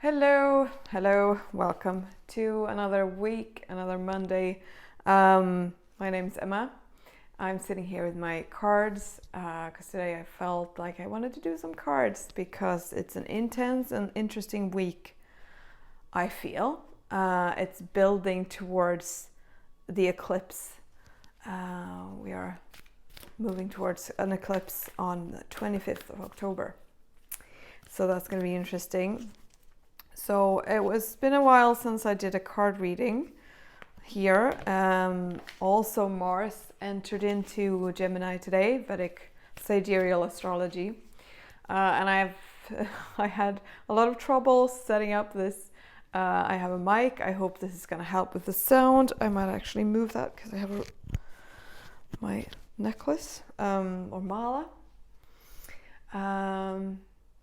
Hello, welcome to another week, another Monday. My name's Emma. I'm sitting here with my cards because today I felt like I wanted to do some cards because it's an intense and interesting week, I feel. It's building towards the eclipse. We are moving towards an eclipse on the 25th of October. So that's going to be interesting. So it's been a while since I did a card reading here. Also Mars entered into Gemini today, Vedic Sidereal astrology. And I had a lot of trouble setting up this. I have a mic. I hope this is going to help with the sound. I might actually move that because I have my necklace or mala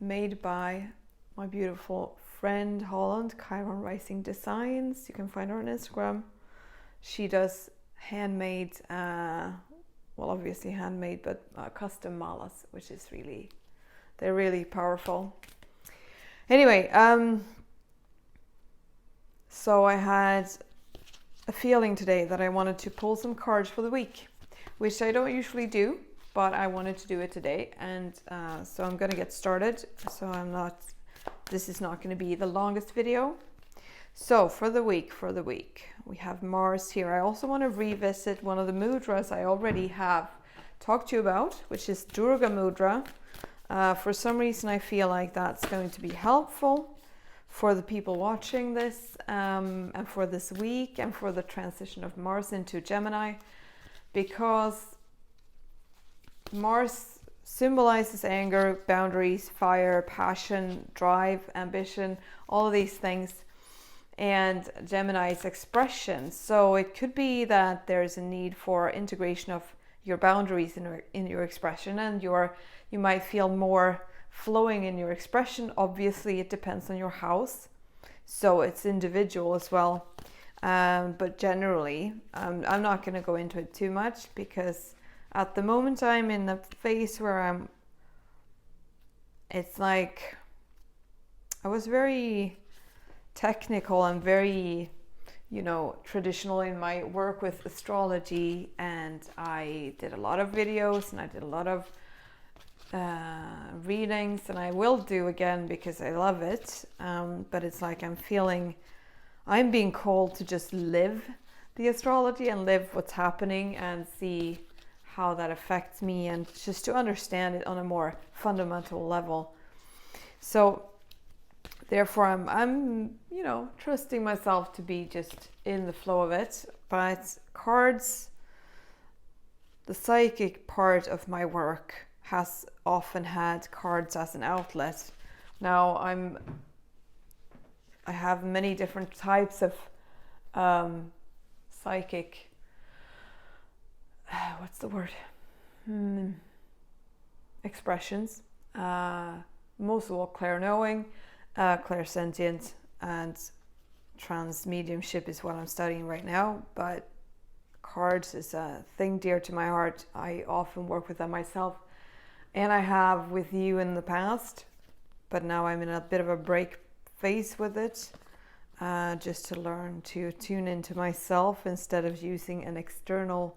made by my beautiful friend Holland, Chiron Rising Designs. You can find her on Instagram. She does handmade, obviously handmade, but custom malas, which is they're really powerful. Anyway, so I had a feeling today that I wanted to pull some cards for the week, which I don't usually do, but I wanted to do it today. And so I'm going to get started. This is not going to be the longest video. So for the week, we have Mars here. I also want to revisit one of the mudras I already have talked to you about, which is Durga Mudra. For some reason, I feel like that's going to be helpful for the people watching this, and for this week, and for the transition of Mars into Gemini, because Mars symbolizes anger, boundaries, fire, passion, drive, ambition, all of these things, and Gemini is expression. So it could be that there's a need for integration of your boundaries in your expression, and you might feel more flowing in your expression. Obviously, it depends on your house, so it's individual as well. But generally, I'm not going to go into it too much because at the moment I'm in a phase where it's like I was very technical and very, traditional in my work with astrology, and I did a lot of videos and I did a lot of readings, and I will do again because I love it. But it's like I'm being called to just live the astrology and live what's happening and see how that affects me, and just to understand it on a more fundamental level. So therefore I'm trusting myself to be just in the flow of it. But cards, the psychic part of my work, has often had cards as an outlet. Now I have many different types of psychic, what's the word? Expressions. Most of all, clair-knowing, clairsentient, and trans-mediumship is what I'm studying right now. But cards is a thing dear to my heart. I often work with them myself, and I have with you in the past, but now I'm in a bit of a break phase with it, just to learn to tune into myself instead of using an external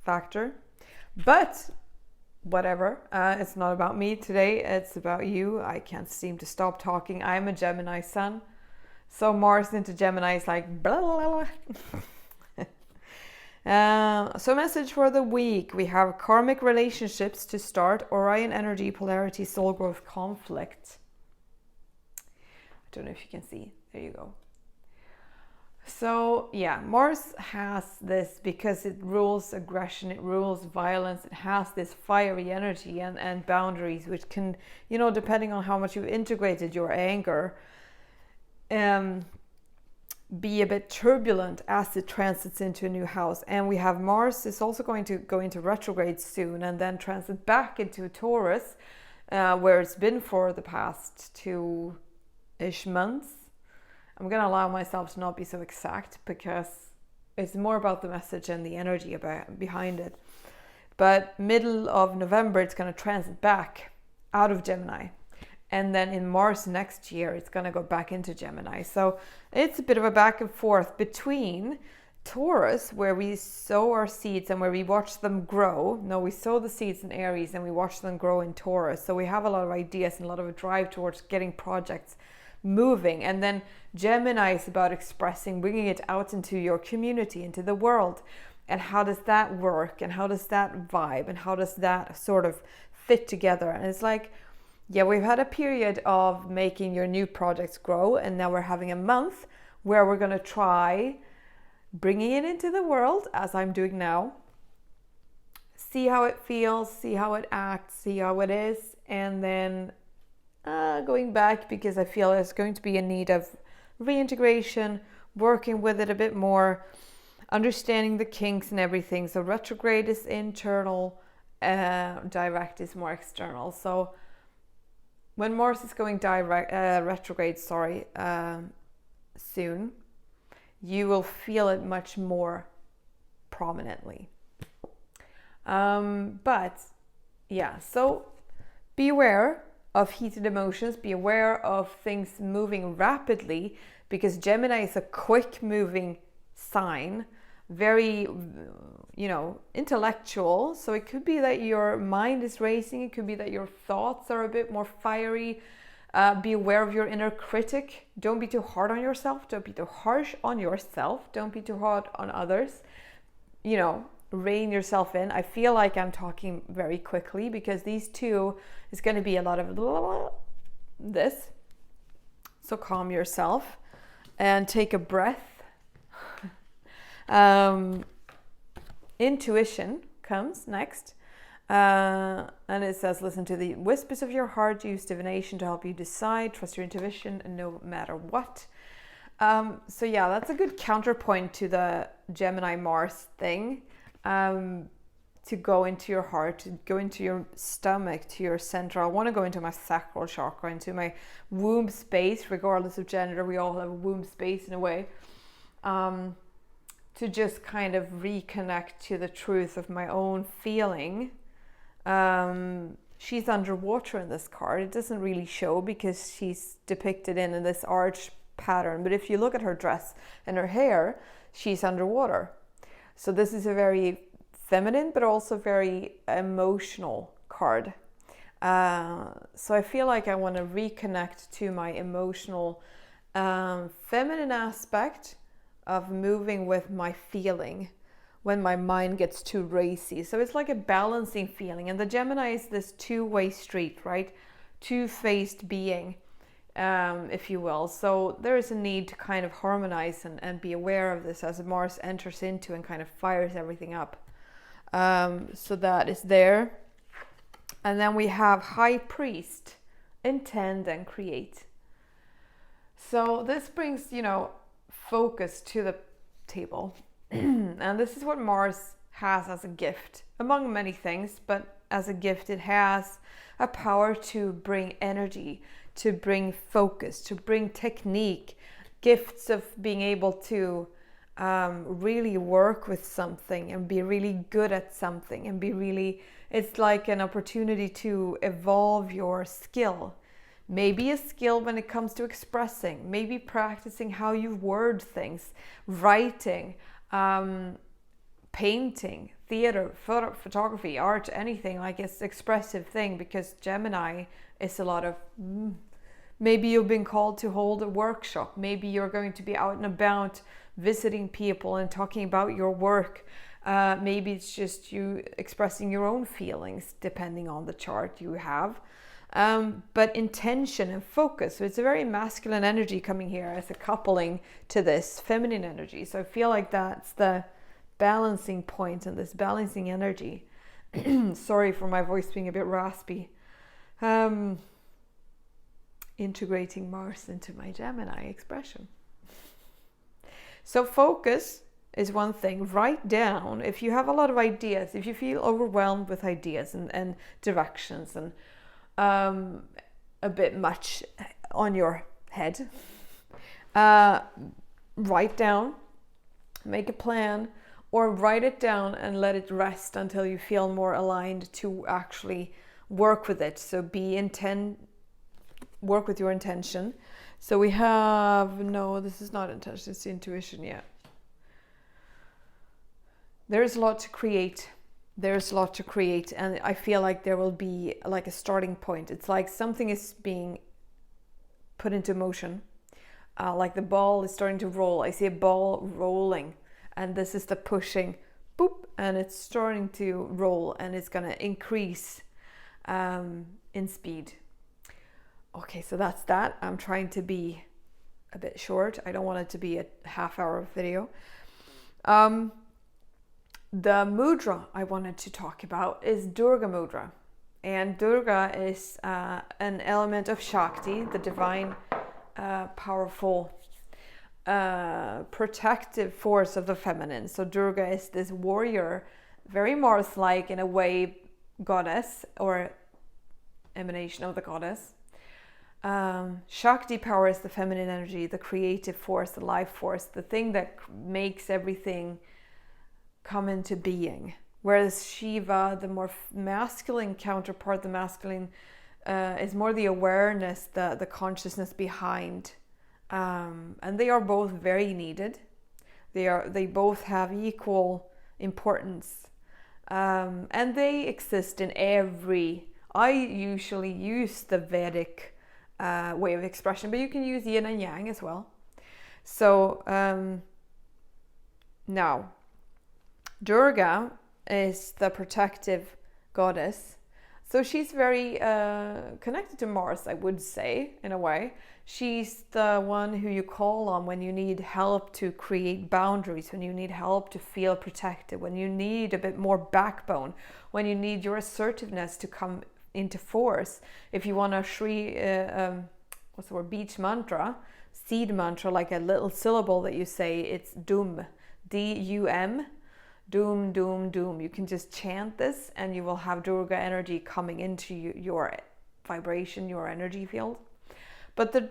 factor. But whatever, it's not about me today, it's about you. I can't seem to stop talking. I'm a Gemini sun, so Mars into Gemini is like blah, blah, blah. So message for the week, we have karmic relationships to start, Orion energy, polarity, soul growth, conflict. I don't know if you can see, there you go. So yeah, Mars has this because it rules aggression, it rules violence, it has this fiery energy and boundaries, which can, depending on how much you've integrated your anger, be a bit turbulent as it transits into a new house. And we have Mars is also going to go into retrograde soon and then transit back into Taurus, where it's been for the past 2-ish months. I'm going to allow myself to not be so exact because it's more about the message and the energy behind it. But middle of November, it's going to transit back out of Gemini And then in Mars next year, it's going to go back into Gemini. So it's a bit of a back and forth between Taurus, where we sow our seeds and where we watch them grow. No, we sow the seeds in Aries and we watch them grow in Taurus. So we have a lot of ideas and a lot of a drive towards getting projects moving. And then Gemini is about expressing, bringing it out into your community, into the world. And how does that work? And how does that vibe? And how does that sort of fit together? And it's like, yeah, we've had a period of making your new projects grow. And now we're having a month where we're going to try bringing it into the world, as I'm doing now. See how it feels, see how it acts, see how it is. And then going back, because I feel there's going to be a need of reintegration, working with it a bit more, understanding the kinks and everything. So retrograde is internal, direct is more external. So when Mars is going retrograde, soon, you will feel it much more prominently. But yeah, so be aware of heated emotions, be aware of things moving rapidly, because Gemini is a quick moving sign, very, intellectual. So it could be that your mind is racing, it could be that your thoughts are a bit more fiery. Be aware of your inner critic. Don't be too hard on yourself, don't be too harsh on yourself, don't be too hard on others. Rein yourself in. I feel like I'm talking very quickly because these two is going to be a lot of this. So calm yourself and take a breath. Intuition comes next. And it says, listen to the whispers of your heart, use divination to help you decide, trust your intuition no matter what. So yeah, that's a good counterpoint to the Gemini Mars thing. To go into your heart, to go into your stomach, to your center. I want to go into my sacral chakra, into my womb space, regardless of gender. We all have a womb space in a way. To just kind of reconnect to the truth of my own feeling. She's underwater in this card. It doesn't really show because she's depicted in this arch pattern. But if you look at her dress and her hair, she's underwater. So this is a very feminine, but also very emotional card. So I feel like I want to reconnect to my emotional, feminine aspect of moving with my feeling when my mind gets too racy. So it's like a balancing feeling. And the Gemini is this two-way street, right? Two-faced being, if you will. So there is a need to kind of harmonize and be aware of this as Mars enters into and kind of fires everything up. So that is there. And then we have High Priest, intend and create. So this brings, focus to the table. And this is what Mars has as a gift, among many things, but as a gift, it has a power to bring energy, to bring focus, to bring technique, gifts of being able to really work with something and be really good at something and it's like an opportunity to evolve your skill. Maybe a skill when it comes to expressing, maybe practicing how you word things, writing, painting, theater, photography, art, anything, like it's expressive thing, because Gemini is a lot of, maybe you've been called to hold a workshop, maybe you're going to be out and about visiting people and talking about your work, maybe it's just you expressing your own feelings depending on the chart you have. But intention and focus. So it's a very masculine energy coming here as a coupling to this feminine energy. So I feel like that's the balancing point and this balancing energy. Sorry for my voice being a bit raspy. Integrating Mars into my Gemini expression. So focus is one thing. Write down if you have a lot of ideas, if you feel overwhelmed with ideas and directions and a bit much on your head. Write down, make a plan, or write it down and let it rest until you feel more aligned to actually work with it. So be work with your intention. So we have, no, this is not intention, it's intuition, yeah. There's a lot to create. There's a lot to create, and I feel like there will be like a starting point. It's like something is being put into motion. Like the ball is starting to roll. I see a ball rolling, and this is the pushing, boop, and it's starting to roll, and it's gonna increase in speed. Okay, so that's that. I'm trying to be a bit short. I don't want it to be a half-hour video. The mudra I wanted to talk about is Durga Mudra. And Durga is an element of Shakti, the divine, powerful, protective force of the feminine. So Durga is this warrior, very Mars-like in a way, goddess or emanation of the goddess. Shakti power is the feminine energy, the creative force, the life force, the thing that makes everything come into being. Whereas Shiva, the more masculine counterpart, the masculine is more the awareness, the consciousness behind. And they are both very needed. They both have equal importance. And they exist in every... I usually use the Vedic way of expression, but you can use yin and yang as well. So now, Durga is the protective goddess. So she's very connected to Mars, I would say, in a way. She's the one who you call on when you need help to create boundaries, when you need help to feel protected, when you need a bit more backbone, when you need your assertiveness to come into force. If you want a Beej Mantra, seed mantra, like a little syllable that you say, it's Dum, D-U-M, Doom, doom, doom. You can just chant this and you will have Durga energy coming into your vibration, your energy field. But the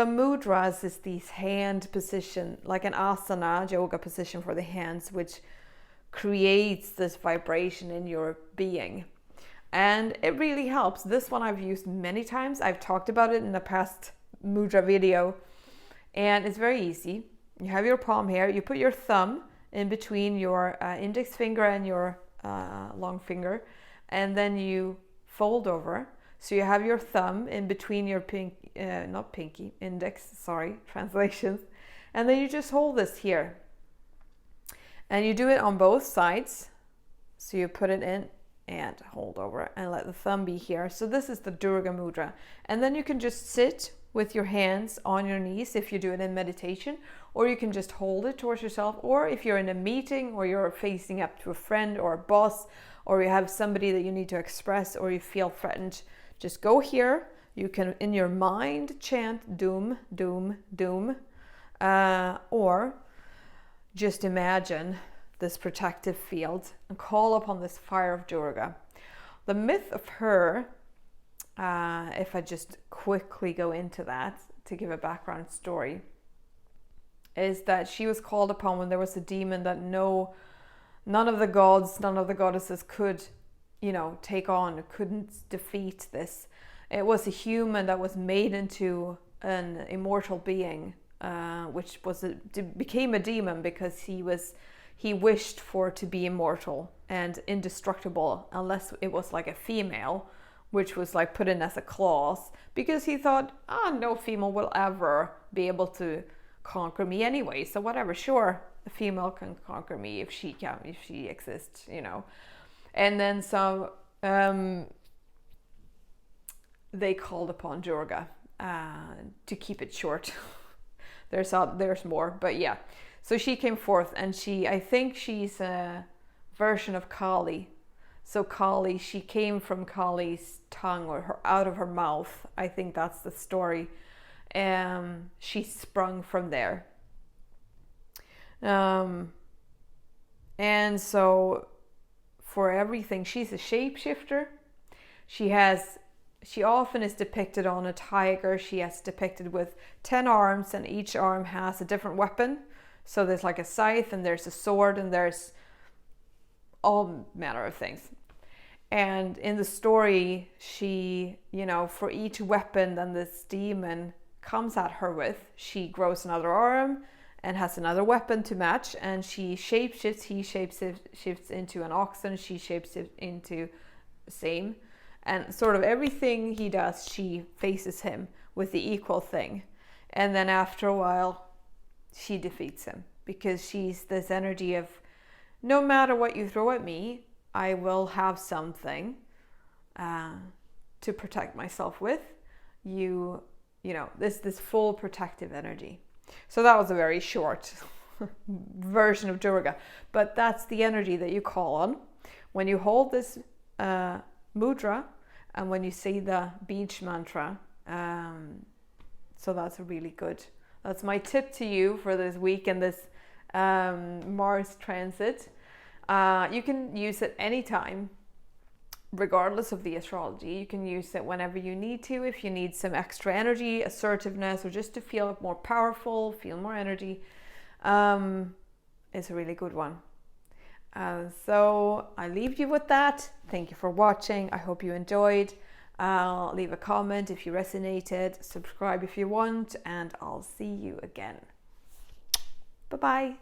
mudras is these hand position, like an asana, yoga position for the hands, which creates this vibration in your being. And it really helps. This one I've used many times. I've talked about it in the past mudra video. And it's very easy. You have your palm here. You put your thumb in between your index finger and your long finger, and then you fold over. So you have your thumb in between your translations, and then you just hold this here. And you do it on both sides. So you put it in and hold over and let the thumb be here. So this is the Durga Mudra. And then you can just sit with your hands on your knees if you do it in meditation, or you can just hold it towards yourself, or if you're in a meeting or you're facing up to a friend or a boss, or you have somebody that you need to express, or you feel threatened, just go here. You can in your mind chant doom, doom, doom, or just imagine this protective field and call upon this fire of Durga. The myth of her, if I just quickly go into that to give a background story, is that she was called upon when there was a demon that none of the gods, none of the goddesses could, take on, couldn't defeat this. It was a human that was made into an immortal being, which became a demon because he wished for to be immortal and indestructible, unless it was like a female, which was like put in as a clause, because he thought, no female will ever be able to conquer me anyway, so whatever, sure, a female can conquer me if she exists, And then so they called upon Durga to keep it short. There's more, but yeah. So she came forth, and I think she's a version of Kali. So Kali, she came from Kali's tongue, or out of her mouth. I think that's the story. She sprung from there. And so for everything, she's a shapeshifter. She often is depicted on a tiger. She is depicted with 10 arms, and each arm has a different weapon. So there's like a scythe, and there's a sword, and there's all manner of things. And in the story, she, you know, for each weapon that this demon comes at her with, she grows another arm and has another weapon to match, and she shapeshifts. He shapeshifts into an oxen, she shapeshifts into the same. And sort of everything he does, she faces him with the equal thing. And then after a while, she defeats him, because she's this energy of, no matter what you throw at me, I will have something to protect myself with. You know, this full protective energy. So that was a very short version of Durga, but that's the energy that you call on when you hold this mudra and when you say the Beej Mantra. So that's that's my tip to you for this week and this Mars transit. You can use it anytime, regardless of the astrology. You can use it whenever you need to, if you need some extra energy, assertiveness, or just to feel more powerful, feel more energy. It's a really good one. So I leave you with that. Thank you for watching. I hope you enjoyed. Leave a comment if you resonated, subscribe if you want, and I'll see you again. Bye-bye.